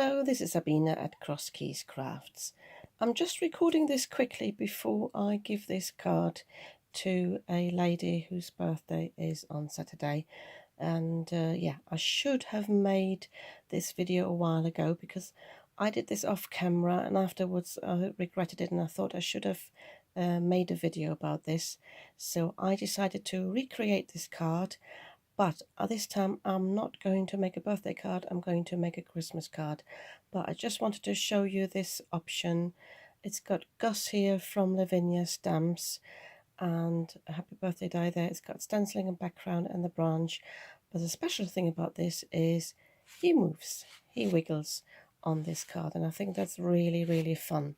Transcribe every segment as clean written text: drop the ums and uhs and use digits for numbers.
Hello, this is Sabina at Cross Keys Crafts. I'm just recording this quickly before I give this card to a lady whose birthday is on Saturday. And yeah, I should have made this video a while ago because I did this off camera and afterwards I regretted it and I thought I should have made a video about this. So I decided to recreate this card. But this time I'm not going to make a birthday card, I'm going to make a Christmas card. But I just wanted to show you this option. It's got Gus here from Lavinia Stamps and a happy birthday die there. It's got stenciling and background and the branch. But the special thing about this is he moves, he wiggles on this card, and I think that's really fun.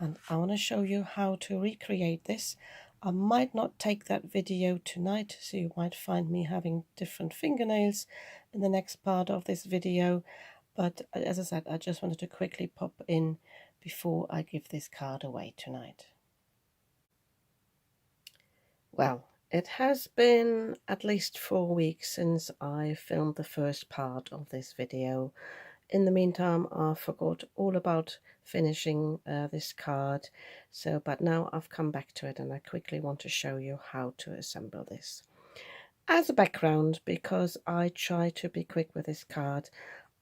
And I want to show you how to recreate this. I might not take that video tonight, so you might find me having different fingernails in the next part of this video. But as I said, I just wanted to quickly pop in before I give this card away tonight. Well, it has been at least 4 weeks since I filmed the first part of this video. In the meantime, I forgot all about finishing this card, but now I've come back to it and I quickly want to show you how to assemble this. As a background, because I try to be quick with this card,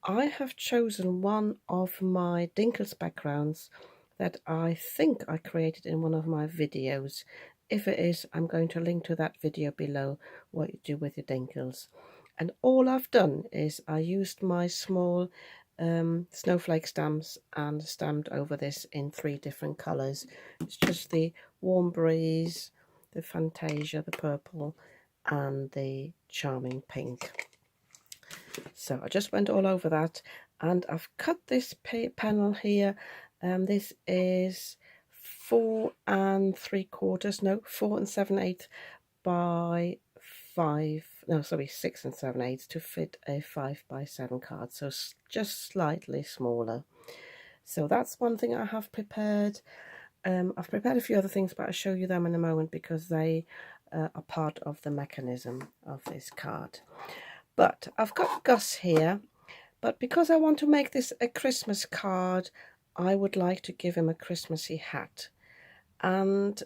I have chosen one of my Dinkles backgrounds that I think I created in one of my videos. If it is, I'm going to link to that video below, what you do with your Dinkles. And all I've done is I used my small snowflake stamps and stamped over this in 3 different colours. It's just the Warm Breeze, the Fantasia, the purple, and the Charming Pink. So I just went all over that, and I've cut this panel here. This is 4 7/8 by 6 7/8 to fit a 5x7 card, so just slightly smaller. So that's one thing I have prepared. I've prepared a few other things, but I'll show you them in a moment because they are part of the mechanism of this card. But I've got Gus here, but because I want to make this a Christmas card, I would like to give him a Christmassy hat. And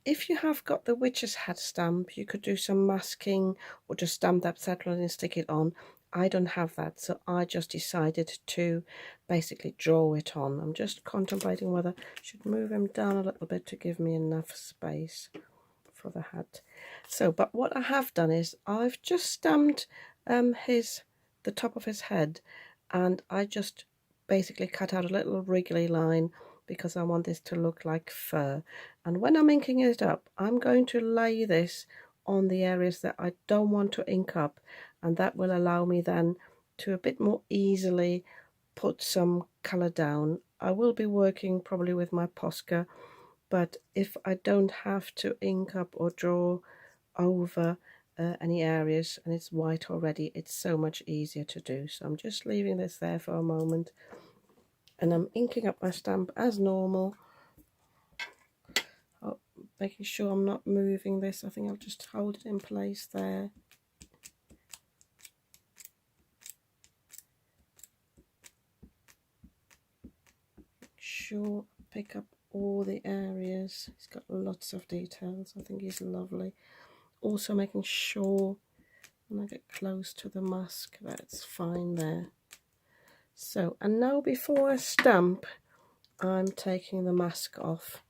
if you have got the witch's hat stamp, you could do some masking or just stamp that settlement and stick it on. I don't have that, so I just decided to basically draw it on. I'm just contemplating whether I should move him down a little bit to give me enough space for the hat. So, but what I have done is I've just stamped the top of his head, and I just basically cut out a little wriggly line because I want this to look like fur. And when I'm inking it up, I'm going to lay this on the areas that I don't want to ink up, and that will allow me then to a bit more easily put some colour down. I will be working probably with my Posca, but if I don't have to ink up or draw over any areas and it's white already, it's so much easier to do. So I'm just leaving this there for a moment, and I'm inking up my stamp as normal. Making sure I'm not moving this. I think I'll just hold it in place there. Make sure I pick up all the areas. He's got lots of details. I think he's lovely. Also making sure when I get close to the mask that it's fine there. So, and now before I stamp, I'm taking the mask off.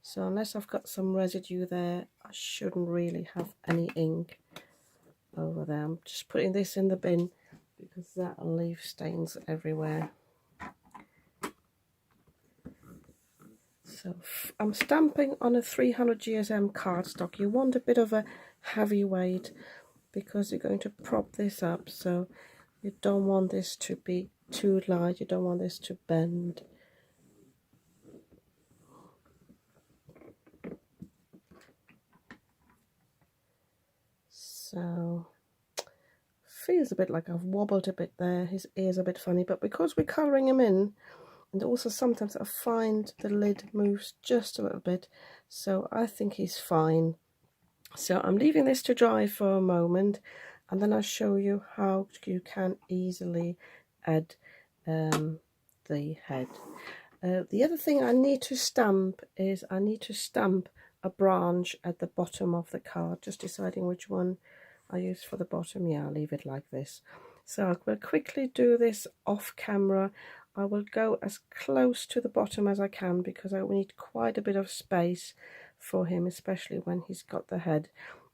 So unless I've got some residue there, I shouldn't really have any ink over there. I'm just putting this in the bin because that'll leave stains everywhere. So I'm stamping on a 300 GSM cardstock. You want a bit of a heavy weight because you're going to prop this up, so you don't want this to be too light, you don't want this to bend. So feels a bit like I've wobbled a bit there. His ear's a bit funny, but because we're colouring him in, and also sometimes I find the lid moves just a little bit, so I think he's fine. So I'm leaving this to dry for a moment, and then I'll show you how you can easily add the head. The other thing I need to stamp is I need to stamp a branch at the bottom of the card, just deciding which one I use for the bottom. Yeah, I'll leave it like this. So I will quickly do this off camera. I will go as close to the bottom as I can because I need quite a bit of space for him, especially when he's got the head.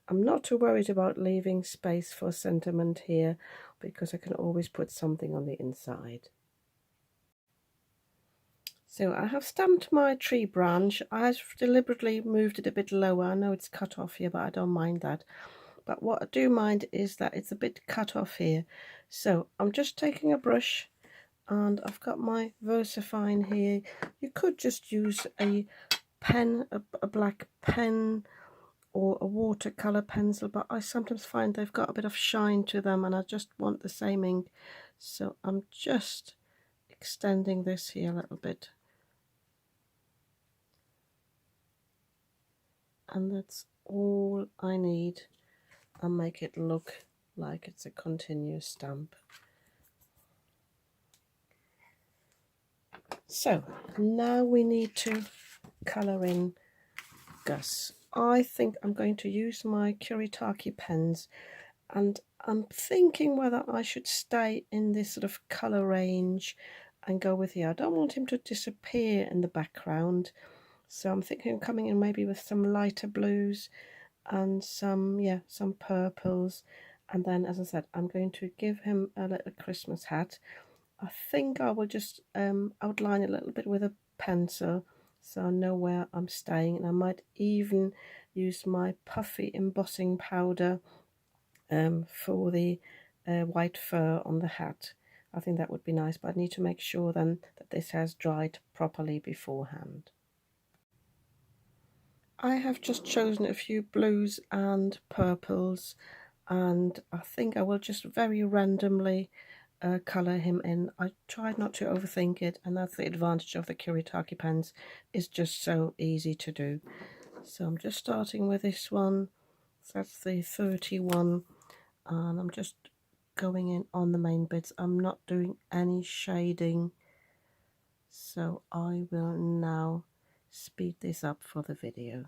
I'm not too worried about leaving space for sentiment here because I can always put something on the inside. So I have stamped my tree branch. I've deliberately moved it a bit lower. I know it's cut off here, but I don't mind that. But what I do mind is that it's a bit cut off here. So I'm just taking a brush and I've got my VersaFine here. You could just use a pen, a black pen or a watercolor pencil, but I sometimes find they've got a bit of shine to them and I just want the same ink. So I'm just extending this here a little bit. And that's all I need, and make it look like it's a continuous stamp. So now we need to colour in Gus. I think I'm going to use my Kuretake pens, and I'm thinking whether I should stay in this sort of colour range and go with here. I don't want him to disappear in the background, so I'm thinking of coming in maybe with some lighter blues and some purples, and then, as I said, I'm going to give him a little Christmas hat. I think I will just outline a little bit with a pencil so I know where I'm staying, and I might even use my puffy embossing powder for the white fur on the hat. I think that would be nice, but I need to make sure then that this has dried properly beforehand. I have just chosen a few blues and purples, and I think I will just very randomly colour him in. I tried not to overthink it, and that's the advantage of the Kuretake pens, it's just so easy to do. So I'm just starting with this one, so that's the 31, and I'm just going in on the main bits. I'm not doing any shading, so I will now speed this up for the video.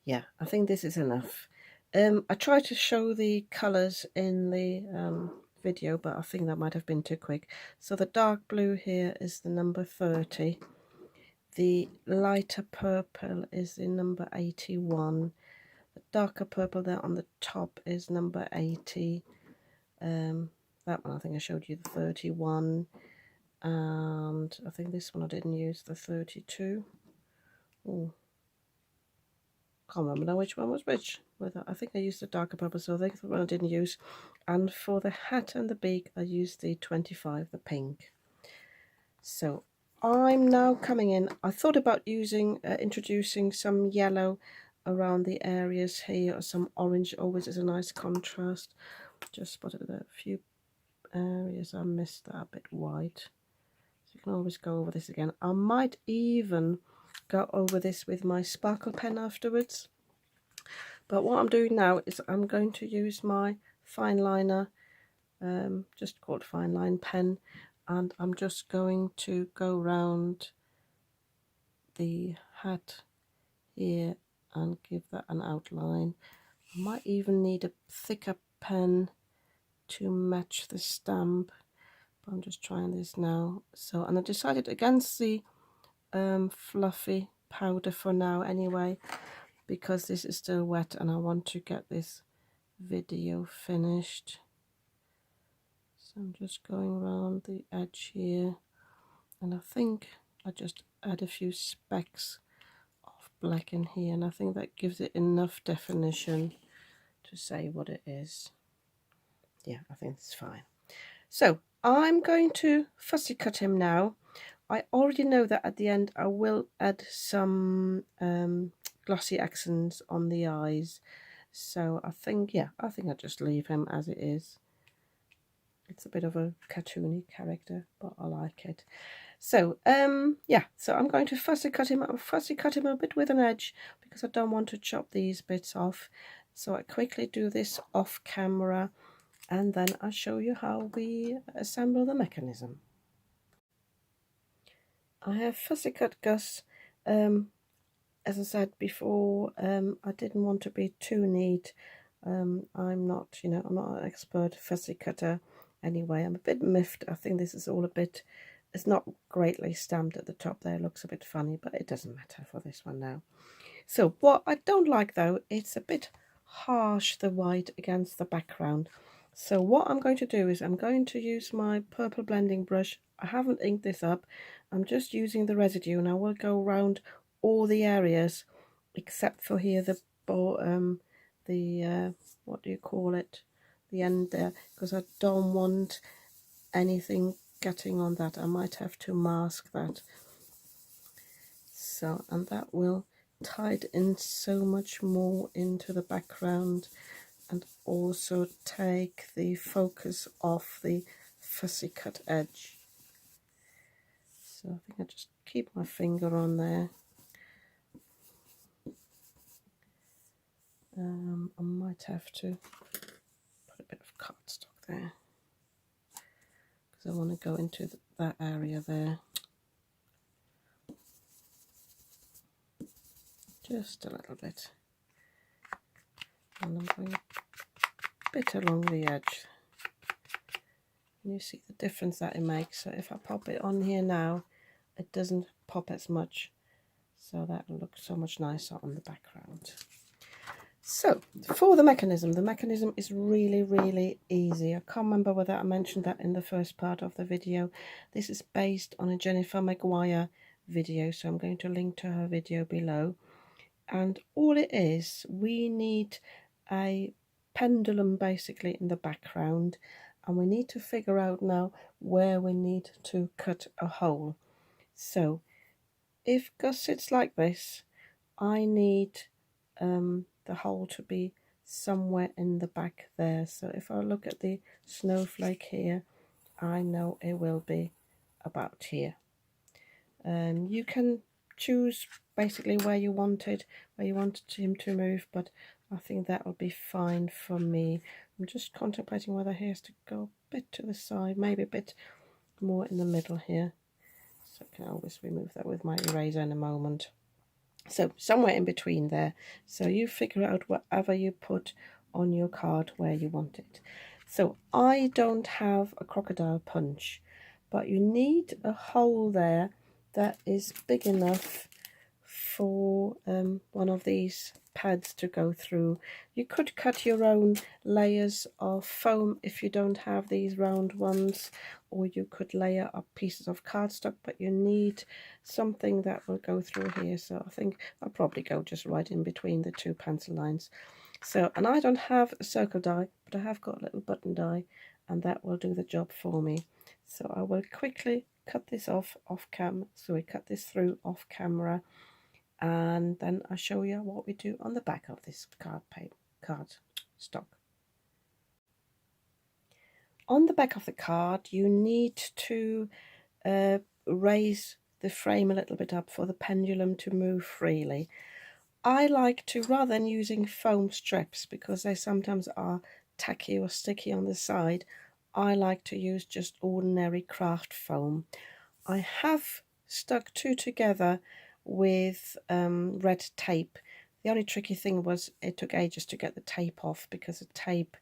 Yeah, I think this is enough. I tried to show the colours in the video, but I think that might have been too quick. So the dark blue here is the number 30. The lighter purple is the number 81. The darker purple there on the top is number 80. That one I think I showed you the 31. And I think this one I didn't use the 32. Oh, can't remember now which one was which. Whether I think I used the darker purple, so I think the one I didn't use. And for the hat and the beak, I used the 25, the pink. So I'm now coming in. I thought about using, introducing some yellow around the areas here, or some orange. Always is a nice contrast. Just spotted a few areas I missed that a bit white. So you can always go over this again. I might even go over this with my sparkle pen afterwards. But what I'm doing now is I'm going to use my fine liner, just called fine line pen, and I'm just going to go round the hat here and give that an outline. I might even need a thicker pen to match the stamp, but I'm just trying this now. So, and I decided against the fluffy powder for now anyway, because this is still wet and I want to get this video finished. So I'm just going around the edge here, and I think I just add a few specks of black in here, and I think that gives it enough definition to say what it is. Yeah, I think it's fine. So I'm going to fussy cut him now. I already know that at the end I will add some glossy accents on the eyes. So I think, yeah, I think I'll just leave him as it is. It's a bit of a cartoony character, but I like it. So, yeah, so I'm going to fussy cut him a bit with an edge because I don't want to chop these bits off. So I quickly do this off camera, and then I'll show you how we assemble the mechanism. I have fussy cut Gus. As I said before, I didn't want to be too neat. I'm not, I'm not an expert fussy cutter anyway. I'm a bit miffed. I think this is all a bit, it's not greatly stamped at the top there. It looks a bit funny, but it doesn't matter for this one now. So what I don't like though, it's a bit harsh, the white against the background. So what I'm going to do is I'm going to use my purple blending brush. I haven't inked this up. I'm just using the residue, and I will go around all the areas except for here, the what do you call it, the end there, because I don't want anything getting on that. I might have to mask that. So, and that will tide in so much more into the background and also take the focus off the fussy cut edge. So I think I just keep my finger on there. I might have to put a bit of cardstock there because I want to go into that area there. Just a little bit. And I'm going a bit along the edge. And you see the difference that it makes. So if I pop it on here now, it doesn't pop as much. So that will look so much nicer on the background. So for the mechanism is really, really easy. I can't remember whether I mentioned that in the first part of the video. This is based on a Jennifer Maguire video, so I'm going to link to her video below. And all it is, we need a pendulum basically in the background, and we need to figure out now where we need to cut a hole. So if Gus sits like this, I need the hole to be somewhere in the back there. So if I look at the snowflake here, I know it will be about here. You can choose basically where you wanted him to move, but I think that will be fine for me. I'm just contemplating whether he has to go a bit to the side, maybe a bit more in the middle here. So I can always remove that with my eraser in a moment. So somewhere in between there. So you figure out whatever you put on your card where you want it. So I don't have a crocodile punch, but you need a hole there that is big enough for one of these pads to go through. You could cut your own layers of foam if you don't have these round ones, or you could layer up pieces of cardstock, but you need something that will go through here. So I think I'll probably go just right in between the two pencil lines. So, and I don't have a circle die, but I have got a little button die, and that will do the job for me. So I will quickly cut this off cam. So we cut this through off camera, and then I'll show you what we do on the back of this card stock. On the back of the card, you need to raise the frame a little bit up for the pendulum to move freely. I like to, rather than using foam strips because they sometimes are tacky or sticky on the side, I like to use just ordinary craft foam. I have stuck two together with red tape. The only tricky thing was it took ages to get the tape off because the tape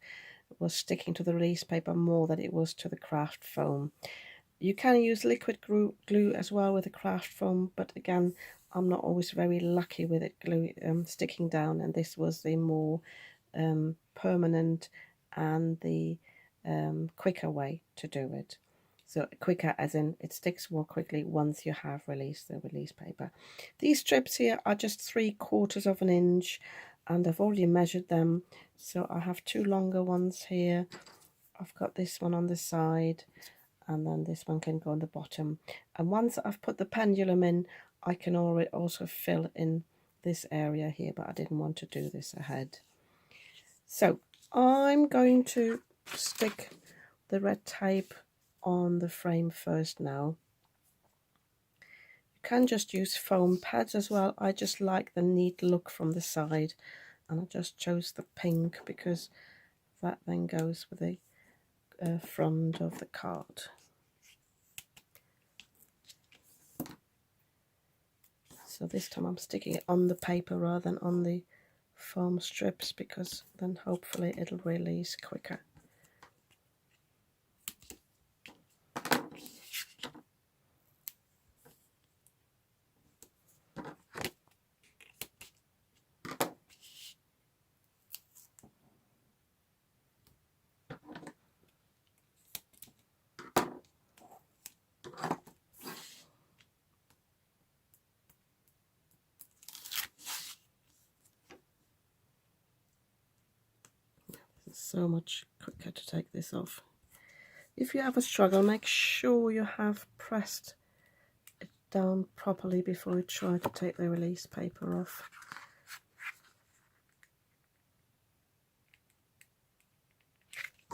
was sticking to the release paper more than it was to the craft foam. You can use liquid glue as well with the craft foam, but again, I'm not always very lucky with it sticking down, and this was the more permanent and the quicker way to do it. So quicker as in it sticks more quickly once you have released the release paper. These strips here are just 3/4 of an inch, and I've already measured them. So I have two longer ones here. I've got this one on the side, and then this one can go on the bottom. And once I've put the pendulum in, I can already also fill in this area here, but I didn't want to do this ahead. So I'm going to stick the red tape on the frame first now. You can just use foam pads as well. I just like the neat look from the side, and I just chose the pink because that then goes with the front of the card. So this time I'm sticking it on the paper rather than on the foam strips, because then hopefully it'll release quicker. So much quicker to take this off. If you have a struggle, make sure you have pressed it down properly before you try to take the release paper off.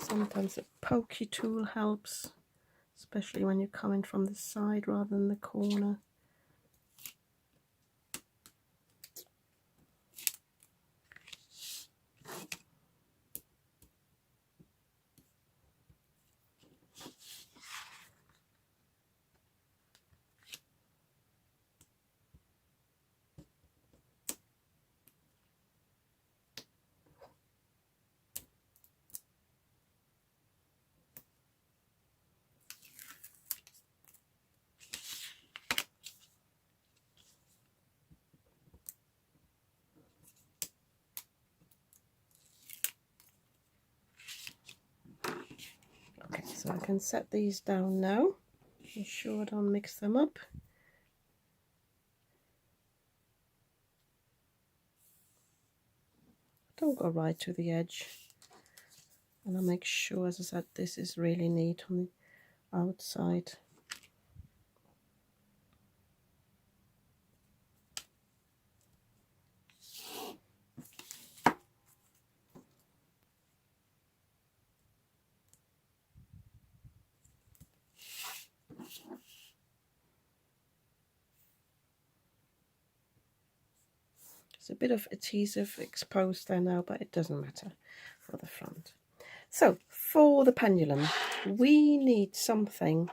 Sometimes a pokey tool helps, especially when you're coming from the side rather than the corner. Okay, so I can set these down now. Be sure I don't mix them up. Don't go right to the edge. And I'll make sure, as I said, this is really neat on the outside. There's a bit of adhesive exposed there now, but it doesn't matter for the front. So for the pendulum, we need something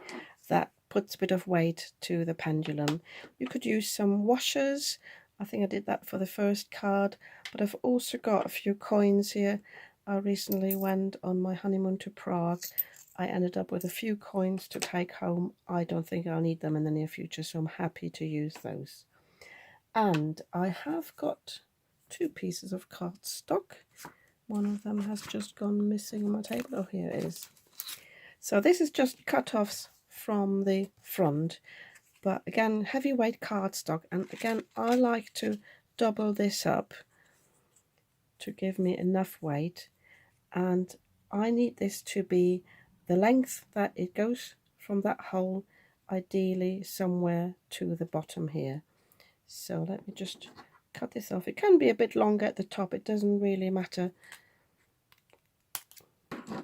that puts a bit of weight to the pendulum. You could use some washers. I think I did that for the first card, but I've also got a few coins here. I recently went on my honeymoon to Prague. I ended up with a few coins to take home. I don't think I'll need them in the near future, so I'm happy to use those. And I have got 2 pieces of cardstock. One of them has just gone missing on my table. Oh, here it is. So this is just cut-offs from the front, but again, heavyweight cardstock. And again, I like to double this up to give me enough weight. And I need this to be the length that it goes from that hole, ideally somewhere to the bottom here. So let me just cut this off. It can be a bit longer at the top, it doesn't really matter,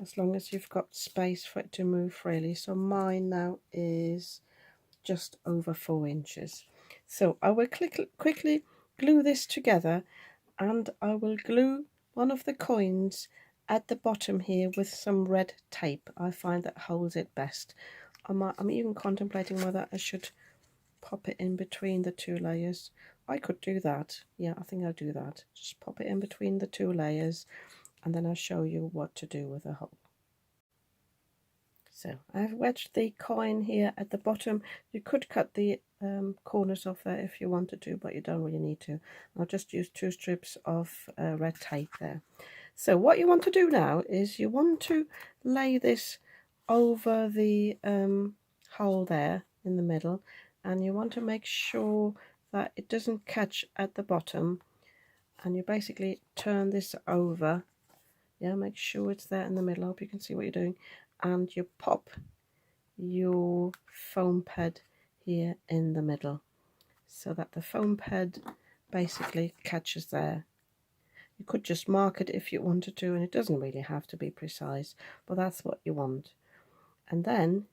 as long as you've got space for it to move freely. So mine now is just over 4 inches. So I will quickly glue this together, and I will glue one of the coins at the bottom here with some red tape. I find that holds it best. I'm even contemplating whether I should pop it in between the 2 layers. I could do that. Yeah, I think I'll do that. Just pop it in between the 2 layers, and then I'll show you what to do with the hole. So I've wedged the coin here at the bottom. You could cut the corners off there if you wanted to, but you don't really need to. I'll just use 2 strips of red tape there. So what you want to do now is you want to lay this over the hole there in the middle, and you want to make sure that it doesn't catch at the bottom, and you basically turn this over. Yeah, make sure it's there in the middle. I hope you can see what you're doing. And you pop your foam pad here in the middle so that the foam pad basically catches there. You could just mark it if you wanted to, and it doesn't really have to be precise, but that's what you want. And then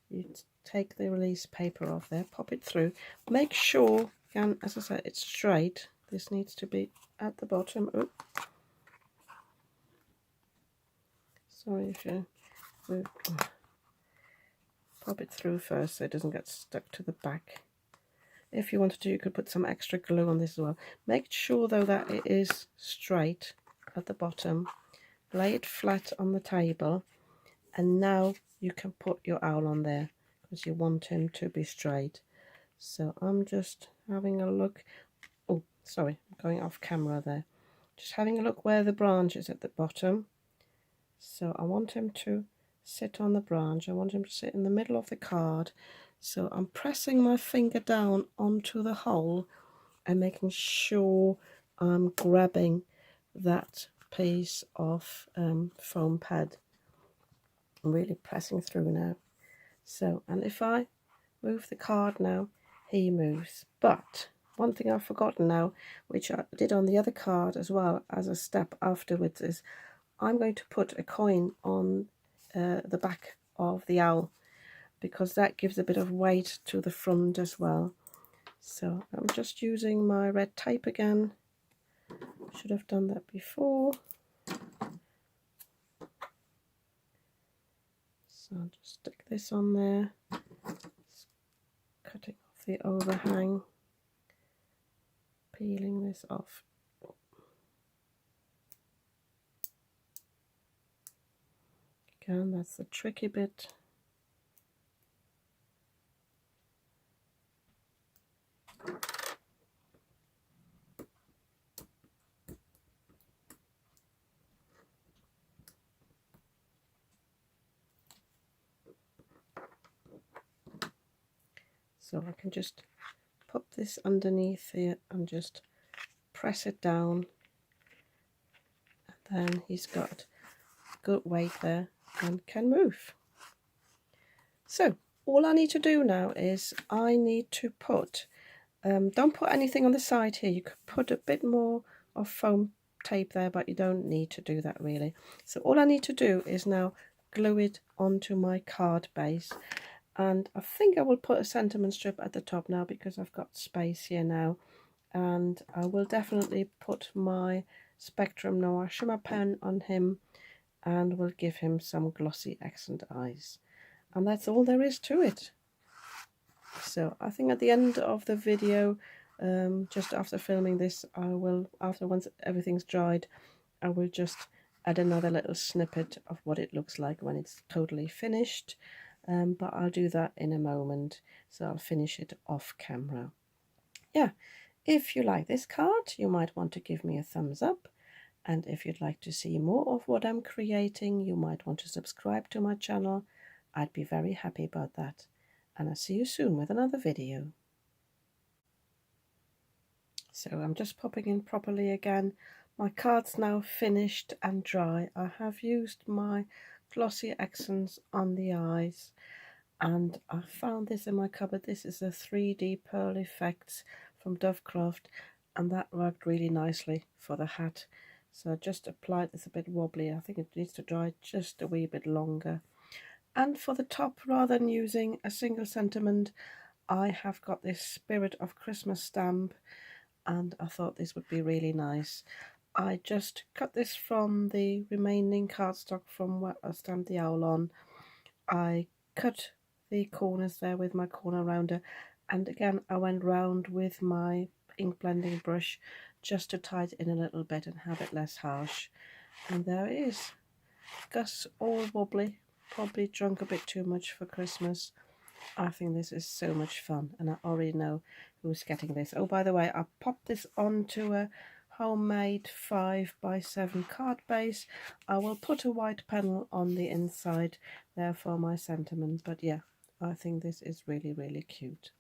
you take the release paper off there, pop it through, make sure, again, as I said, it's straight. This needs to be at the bottom. Oh, sorry if you pop it through first so it doesn't get stuck to the back. If you wanted to, you could put some extra glue on this as well. Make sure though that it is straight at the bottom. Lay it flat on the table, and now you can put your owl on there because you want him to be straight. So I'm just having a look. Oh, sorry, I'm going off camera there. Just having a look where the branch is at the bottom. So I want him to sit on the branch. I want him to sit in the middle of the card. So I'm pressing my finger down onto the hole and making sure I'm grabbing that piece of foam pad. I'm really pressing through now. So, and if I move the card now, he moves. But one thing I've forgotten now, which I did on the other card as well as a step afterwards, is I'm going to put a coin on the back of the owl, because that gives a bit of weight to the front as well. So I'm just using my red tape again. Should have done that before. So I'll just stick this on there, cutting off the overhang, peeling this off. Again, that's the tricky bit. So I can just pop this underneath here and just press it down, and then he's got good weight there and can move. So all I need to do now is I need to put, don't put anything on the side here. You could put a bit more of foam tape there, but you don't need to do that really. So all I need to do is now glue it onto my card base. And I think I will put a sentiment strip at the top now because I've got space here now. And I will definitely put my Spectrum Noir shimmer pen on him, and will give him some glossy accent eyes. And that's all there is to it. So I think at the end of the video, just after filming this, I will, once everything's dried, I will just add another little snippet of what it looks like when it's totally finished. But I'll do that in a moment, so I'll finish it off camera. yeah, if you like this card, you might want to give me a thumbs up. And if you'd like to see more of what I'm creating, you might want to subscribe to my channel. I'd be very happy about that. And I'll see you soon with another video. So I'm just popping in properly again. My card's now finished and dry. I have used my glossy accents on the eyes, and I found this in my cupboard. This is a 3D Pearl Effects from Dovecraft, and that worked really nicely for the hat. So I just applied this a bit wobbly. I think it needs to dry just a wee bit longer. And for the top, rather than using a single sentiment, I have got this Spirit of Christmas stamp, and I thought this would be really nice. I just cut this from the remaining cardstock from what I stamped the owl on. I cut the corners there with my corner rounder, and again I went round with my ink blending brush just to tighten it in a little bit and have it less harsh. And there it is. Gus all wobbly, probably drunk a bit too much for Christmas. I think this is so much fun, and I already know who's getting this. Oh, by the way, I popped this onto a homemade 5x7 card base. I will put a white panel on the inside there for my sentiment, but yeah, I think this is really, really cute.